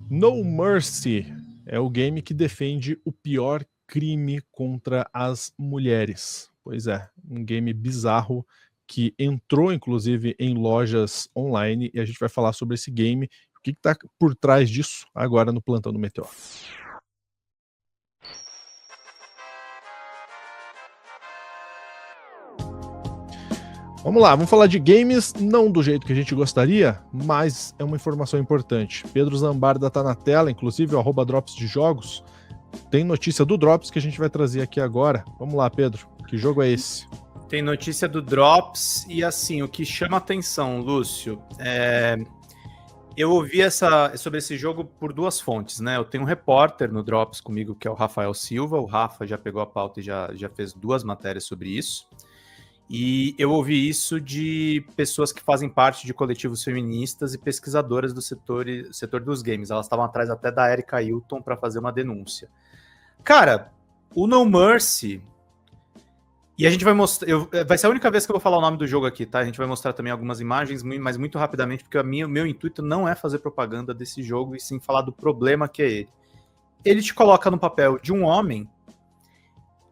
No Mercy é o game que defende o pior crime contra as mulheres. Pois é, um game bizarro que entrou inclusive em lojas online e a gente vai falar sobre esse game, o que está por trás disso agora no Plantão do Meteoro. Vamos lá, vamos falar de games, não do jeito que a gente gostaria, mas é uma informação importante. Pedro Zambarda tá na tela, inclusive o @drops de jogos. Tem notícia do Drops que a gente vai trazer aqui agora. Vamos lá, Pedro, que jogo é esse? Tem notícia do Drops e assim, o que chama atenção, Lúcio, eu ouvi sobre esse jogo por duas fontes, né? Eu tenho um repórter no Drops comigo, que é o Rafael Silva. O Rafa já pegou a pauta e já fez 2 matérias sobre isso. E eu ouvi isso de pessoas que fazem parte de coletivos feministas e pesquisadoras do setor dos games. Elas estavam atrás até da Erika Hilton para fazer uma denúncia. Cara, o No Mercy... E a gente vai mostrar... vai ser a única vez que eu vou falar o nome do jogo aqui, tá? A gente vai mostrar também algumas imagens, mas muito rapidamente, porque o meu intuito não é fazer propaganda desse jogo, e sim falar do problema que é ele. Ele te coloca no papel de um homem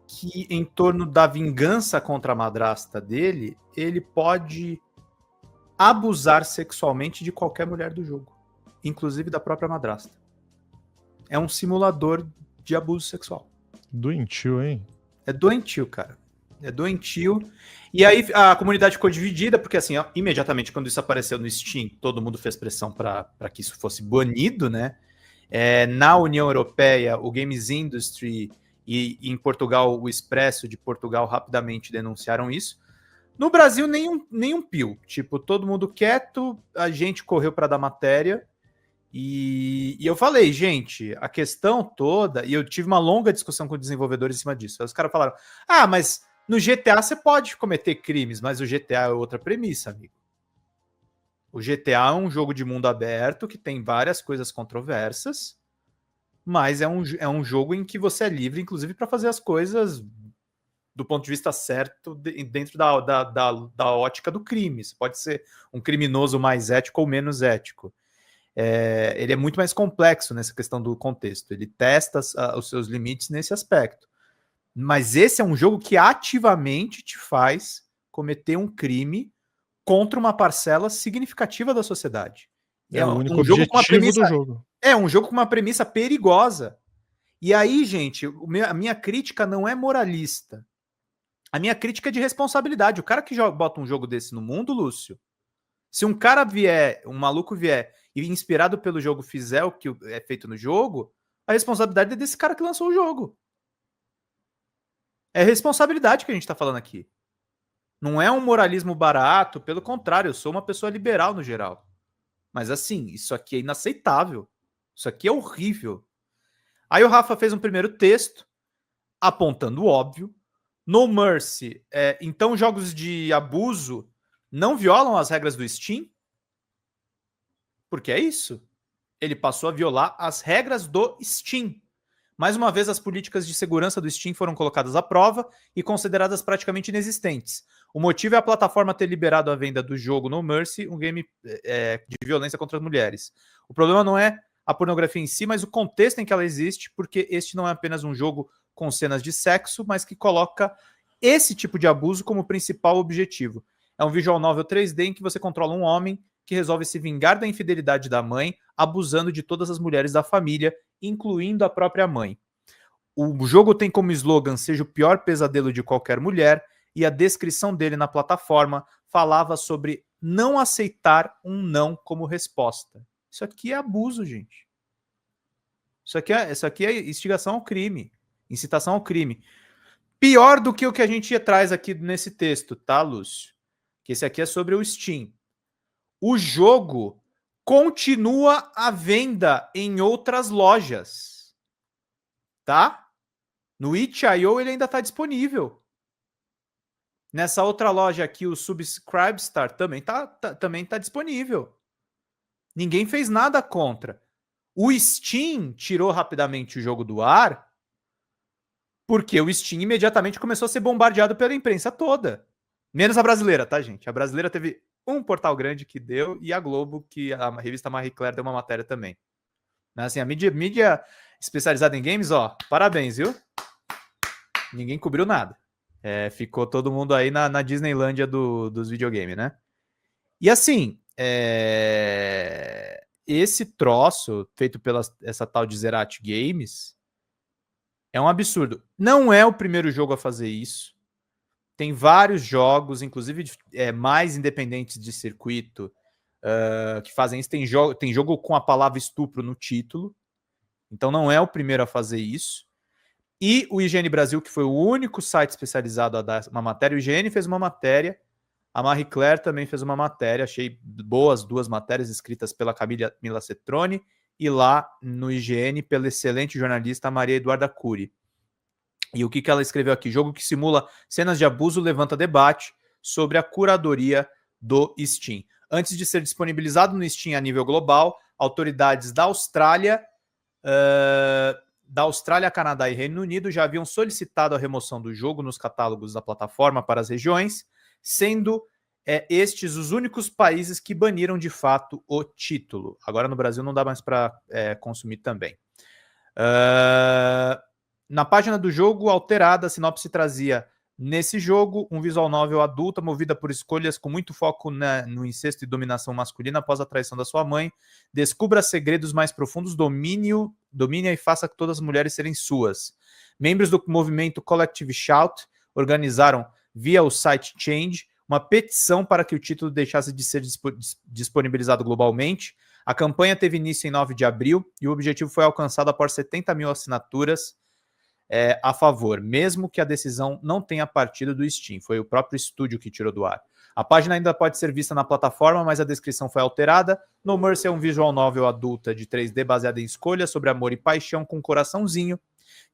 que, em torno da vingança contra a madrasta dele, ele pode abusar sexualmente de qualquer mulher do jogo, inclusive da própria madrasta. É um simulador de abuso sexual. Doentio, hein? É doentio, cara. É doentio. E aí a comunidade ficou dividida, porque assim, ó, imediatamente quando isso apareceu no Steam, todo mundo fez pressão para que isso fosse banido, né? Na União Europeia, o Games Industry e em Portugal, o Expresso de Portugal rapidamente denunciaram isso. No Brasil, nenhum pio. Tipo, todo mundo quieto, a gente correu para dar matéria. E eu falei, gente, a questão toda, e eu tive uma longa discussão com desenvolvedores em cima disso. Aí os caras falaram, mas no GTA você pode cometer crimes, mas o GTA é outra premissa, amigo. O GTA é um jogo de mundo aberto que tem várias coisas controversas, mas é um jogo em que você é livre, inclusive, para fazer as coisas do ponto de vista certo, dentro da ótica do crime. Você pode ser um criminoso mais ético ou menos ético. Ele é muito mais complexo nessa questão do contexto. Ele testa os seus limites nesse aspecto. Mas esse é um jogo que ativamente te faz cometer um crime contra uma parcela significativa da sociedade. É o único objetivo do jogo. É um jogo com uma premissa perigosa. E aí, gente, a minha crítica não é moralista. A minha crítica é de responsabilidade. O cara que bota um jogo desse no mundo, Lúcio, se um cara vier, um maluco vier e inspirado pelo jogo fizer o que é feito no jogo, a responsabilidade é desse cara que lançou o jogo. É responsabilidade que a gente tá falando aqui. Não é um moralismo barato, pelo contrário, eu sou uma pessoa liberal no geral. Mas assim, isso aqui é inaceitável. Isso aqui é horrível. Aí o Rafa fez um primeiro texto, apontando o óbvio. No Mercy, então jogos de abuso não violam as regras do Steam? Porque é isso. Ele passou a violar as regras do Steam. Mais uma vez, as políticas de segurança do Steam foram colocadas à prova e consideradas praticamente inexistentes. O motivo é a plataforma ter liberado a venda do jogo No Mercy, um game de violência contra as mulheres. O problema não é a pornografia em si, mas o contexto em que ela existe, porque este não é apenas um jogo com cenas de sexo, mas que coloca esse tipo de abuso como principal objetivo. É um visual novel 3D em que você controla um homem que resolve se vingar da infidelidade da mãe, abusando de todas as mulheres da família, incluindo a própria mãe. O jogo tem como slogan "Seja o pior pesadelo de qualquer mulher", e a descrição dele na plataforma falava sobre não aceitar um não como resposta. Isso aqui é abuso, gente. Isso aqui é instigação ao crime, incitação ao crime. Pior do que o que a gente traz aqui nesse texto, tá, Lúcio? Que esse aqui é sobre o Steam. O jogo continua à venda em outras lojas, tá? No itch.io ele ainda está disponível. Nessa outra loja aqui, o Subscribestar também tá disponível. Ninguém fez nada contra. O Steam tirou rapidamente o jogo do ar porque o Steam imediatamente começou a ser bombardeado pela imprensa toda. Menos a brasileira, tá, gente? A brasileira teve um portal grande que deu e a Globo, que a revista Marie Claire deu uma matéria também. Assim, a mídia especializada em games, ó, parabéns, viu? Ninguém cobriu nada. Ficou todo mundo aí na Disneylândia dos videogames, né? E assim, esse troço feito pela essa tal de Zerati Games é um absurdo. Não é o primeiro jogo a fazer isso. Tem vários jogos, inclusive mais independentes de circuito, que fazem isso. Tem jogo com a palavra estupro no título. Então não é o primeiro a fazer isso. E o IGN Brasil, que foi o único site especializado a dar uma matéria, o IGN fez uma matéria, a Marie Claire também fez uma matéria, achei boas 2 matérias escritas pela Camila Cetrone e lá no IGN pela excelente jornalista Maria Eduarda Cury. E o que ela escreveu aqui? Jogo que simula cenas de abuso levanta debate sobre a curadoria do Steam. Antes de ser disponibilizado no Steam a nível global, autoridades da Austrália, Canadá e Reino Unido já haviam solicitado a remoção do jogo nos catálogos da plataforma para as regiões, sendo estes os únicos países que baniram de fato o título. Agora no Brasil não dá mais para consumir também. Na página do jogo alterada, a sinopse trazia: nesse jogo, um visual novel adulta movida por escolhas com muito foco no incesto e dominação masculina após a traição da sua mãe, descubra segredos mais profundos, domine e faça todas as mulheres serem suas. Membros do movimento Collective Shout organizaram, via o site Change, uma petição para que o título deixasse de ser disponibilizado globalmente. A campanha teve início em 9 de abril e o objetivo foi alcançado após 70 mil assinaturas a favor, mesmo que a decisão não tenha partido do Steam. Foi o próprio estúdio que tirou do ar. A página ainda pode ser vista na plataforma, mas a descrição foi alterada. No Mercy é um visual novel adulta de 3D baseada em escolha sobre amor e paixão com coraçãozinho.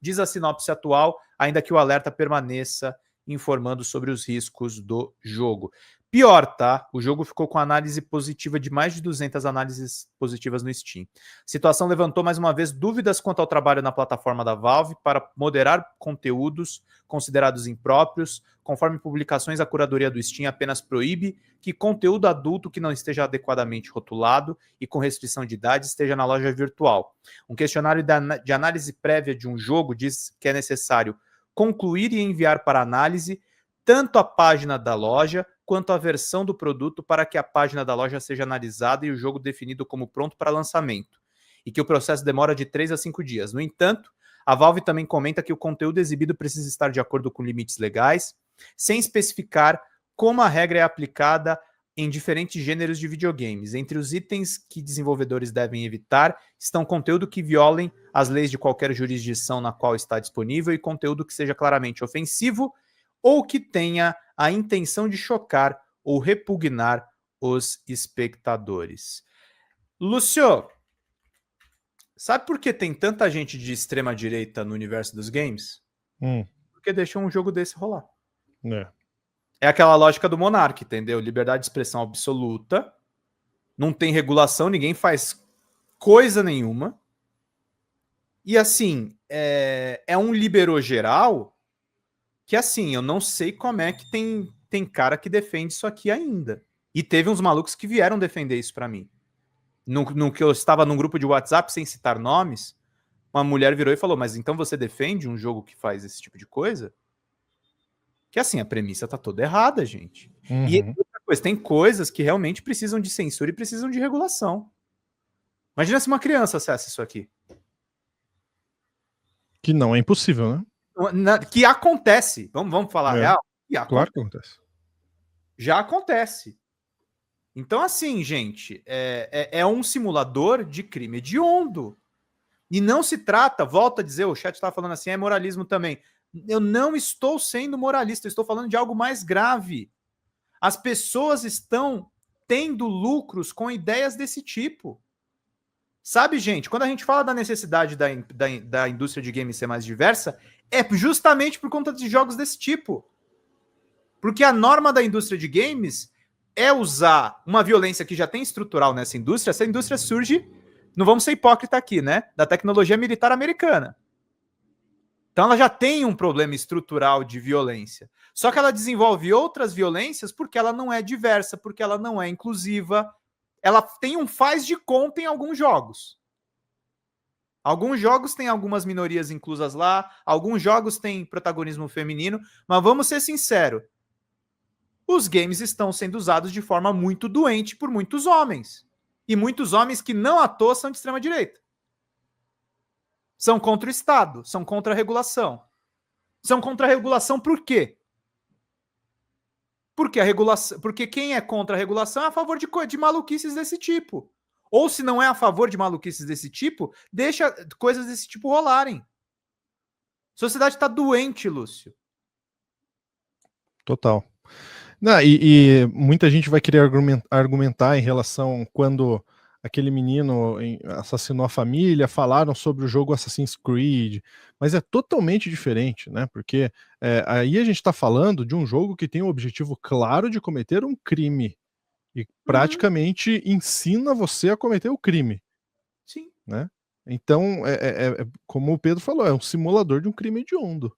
Diz a sinopse atual, ainda que o alerta permaneça informando sobre os riscos do jogo. Pior, tá? O jogo ficou com análise positiva de mais de 200 análises positivas no Steam. A situação levantou mais uma vez dúvidas quanto ao trabalho na plataforma da Valve para moderar conteúdos considerados impróprios. Conforme publicações, a curadoria do Steam apenas proíbe que conteúdo adulto que não esteja adequadamente rotulado e com restrição de idade esteja na loja virtual. Um questionário de análise prévia de um jogo diz que é necessário concluir e enviar para análise tanto a página da loja quanto a versão do produto para que a página da loja seja analisada e o jogo definido como pronto para lançamento, e que o processo demora de 3 a 5 dias. No entanto, a Valve também comenta que o conteúdo exibido precisa estar de acordo com limites legais, sem especificar como a regra é aplicada em diferentes gêneros de videogames. Entre os itens que desenvolvedores devem evitar estão conteúdo que violem as leis de qualquer jurisdição na qual está disponível e conteúdo que seja claramente ofensivo ou que tenha a intenção de chocar ou repugnar os espectadores. Lúcio, sabe por que tem tanta gente de extrema direita no universo dos games? Porque deixou um jogo desse rolar. É aquela lógica do Monark, entendeu? Liberdade de expressão absoluta, não tem regulação, ninguém faz coisa nenhuma. E assim, é um liberou geral que assim, eu não sei como é que tem cara que defende isso aqui ainda. E teve uns malucos que vieram defender isso pra mim. No que eu estava num grupo de WhatsApp, sem citar nomes, uma mulher virou e falou: mas então você defende um jogo que faz esse tipo de coisa? Que assim, a premissa tá toda errada, gente. E outra coisa, tem coisas que realmente precisam de censura e precisam de regulação. Imagina se uma criança acessa isso aqui. Que não é impossível, né? Que acontece. Vamos falar real? Claro que acontece. Já acontece. Então, assim, gente, é um simulador de crime hediondo. E não se trata, volto a dizer, o chat estava falando assim, é moralismo também. Eu não estou sendo moralista, eu estou falando de algo mais grave. As pessoas estão tendo lucros com ideias desse tipo. Sabe, gente, quando a gente fala da necessidade da indústria de games ser mais diversa, é justamente por conta de jogos desse tipo. Porque a norma da indústria de games é usar uma violência que já tem estrutural nessa indústria. Essa indústria surge, não vamos ser hipócrita aqui, né? Da tecnologia militar americana. Então ela já tem um problema estrutural de violência. Só que ela desenvolve outras violências porque ela não é diversa, porque ela não é inclusiva. Ela tem um faz de conta em alguns jogos. Alguns jogos têm algumas minorias inclusas lá, alguns jogos têm protagonismo feminino, mas vamos ser sinceros, os games estão sendo usados de forma muito doente por muitos homens. E muitos homens que não à toa são de extrema-direita. São contra o Estado, são contra a regulação. São contra a regulação por quê? Porque quem é contra a regulação é a favor de maluquices desse tipo. Ou se não é a favor de maluquices desse tipo, deixa coisas desse tipo rolarem. A sociedade está doente, Lúcio. Total. Não, e muita gente vai querer argumentar em relação quando aquele menino assassinou a família, falaram sobre o jogo Assassin's Creed, mas é totalmente diferente, né? Porque aí a gente está falando de um jogo que tem o objetivo claro de cometer um crime e praticamente ensina você a cometer o crime. Sim. Né? Então, como o Pedro falou, é um simulador de um crime hediondo.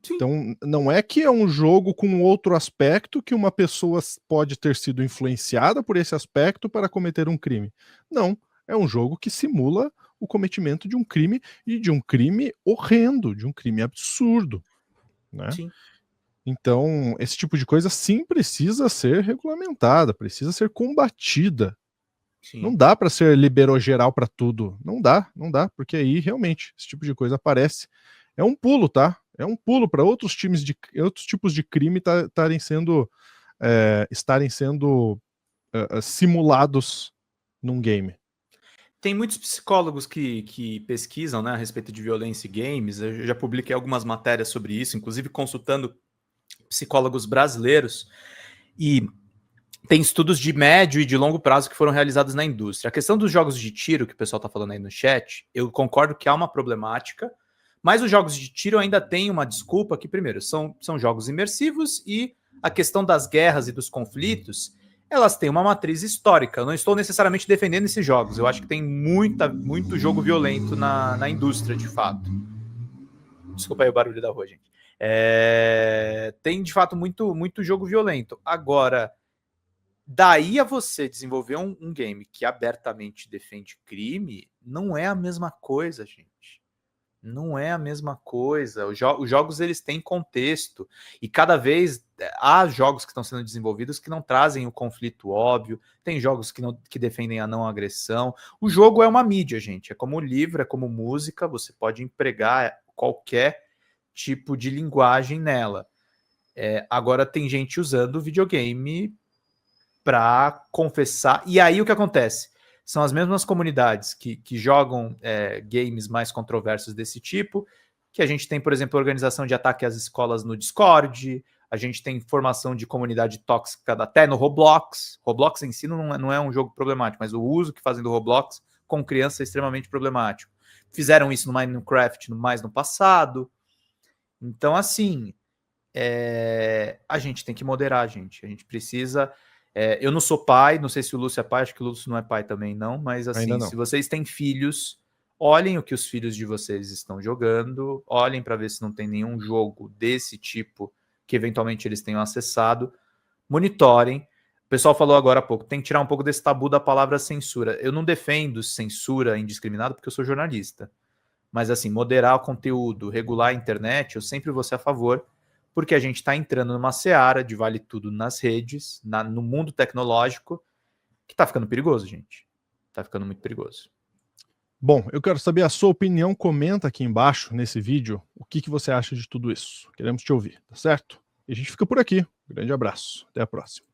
Sim. Então, não é que é um jogo com outro aspecto que uma pessoa pode ter sido influenciada por esse aspecto para cometer um crime. Não, é um jogo que simula o cometimento de um crime e de um crime horrendo, de um crime absurdo, né? Sim. Então, esse tipo de coisa sim precisa ser regulamentada, precisa ser combatida. Sim. Não dá para ser liberou geral para tudo. Não dá, porque aí realmente esse tipo de coisa aparece. É um pulo, tá? É um pulo para outros tipos de crime estarem sendo simulados num game. Tem muitos psicólogos que pesquisam, né, a respeito de violência e games. Eu já publiquei algumas matérias sobre isso, inclusive consultando psicólogos brasileiros. E tem estudos de médio e de longo prazo que foram realizados na indústria. A questão dos jogos de tiro, que o pessoal está falando aí no chat, eu concordo que há uma problemática, mas os jogos de tiro ainda têm uma desculpa que, primeiro, são jogos imersivos e a questão das guerras e dos conflitos, elas têm uma matriz histórica. Eu não estou necessariamente defendendo esses jogos. Eu acho que tem muito jogo violento na indústria, de fato. Desculpa aí o barulho da rua, gente. Tem, de fato, muito jogo violento. Agora, daí a você desenvolver um game que abertamente defende crime, não é a mesma coisa, gente. Não é a mesma coisa. Os jogos, eles têm contexto. E cada vez há jogos que estão sendo desenvolvidos que não trazem o conflito óbvio. Tem jogos que defendem a não agressão. O jogo é uma mídia, gente. É como livro, é como música. Você pode empregar qualquer tipo de linguagem nela. Agora tem gente usando o videogame para confessar. E aí o que acontece? São as mesmas comunidades que jogam games mais controversos desse tipo, que a gente tem, por exemplo, organização de ataque às escolas no Discord, a gente tem formação de comunidade tóxica até no Roblox. Roblox em si não é um jogo problemático, mas o uso que fazem do Roblox com criança é extremamente problemático. Fizeram isso no Minecraft mais no passado. Então, assim, a gente tem que moderar, gente. A gente precisa... eu não sou pai, não sei se o Lúcio é pai, acho que o Lúcio não é pai também não, mas assim, se vocês têm filhos, olhem o que os filhos de vocês estão jogando, olhem para ver se não tem nenhum jogo desse tipo que eventualmente eles tenham acessado, monitorem. O pessoal falou agora há pouco, tem que tirar um pouco desse tabu da palavra censura. Eu não defendo censura indiscriminada porque eu sou jornalista, mas assim, moderar o conteúdo, regular a internet, eu sempre vou ser a favor, porque a gente está entrando numa seara de vale tudo nas redes, no mundo tecnológico, que está ficando perigoso, gente. Está ficando muito perigoso. Bom, eu quero saber a sua opinião. Comenta aqui embaixo nesse vídeo o que você acha de tudo isso. Queremos te ouvir, tá certo? E a gente fica por aqui. Grande abraço. Até a próxima.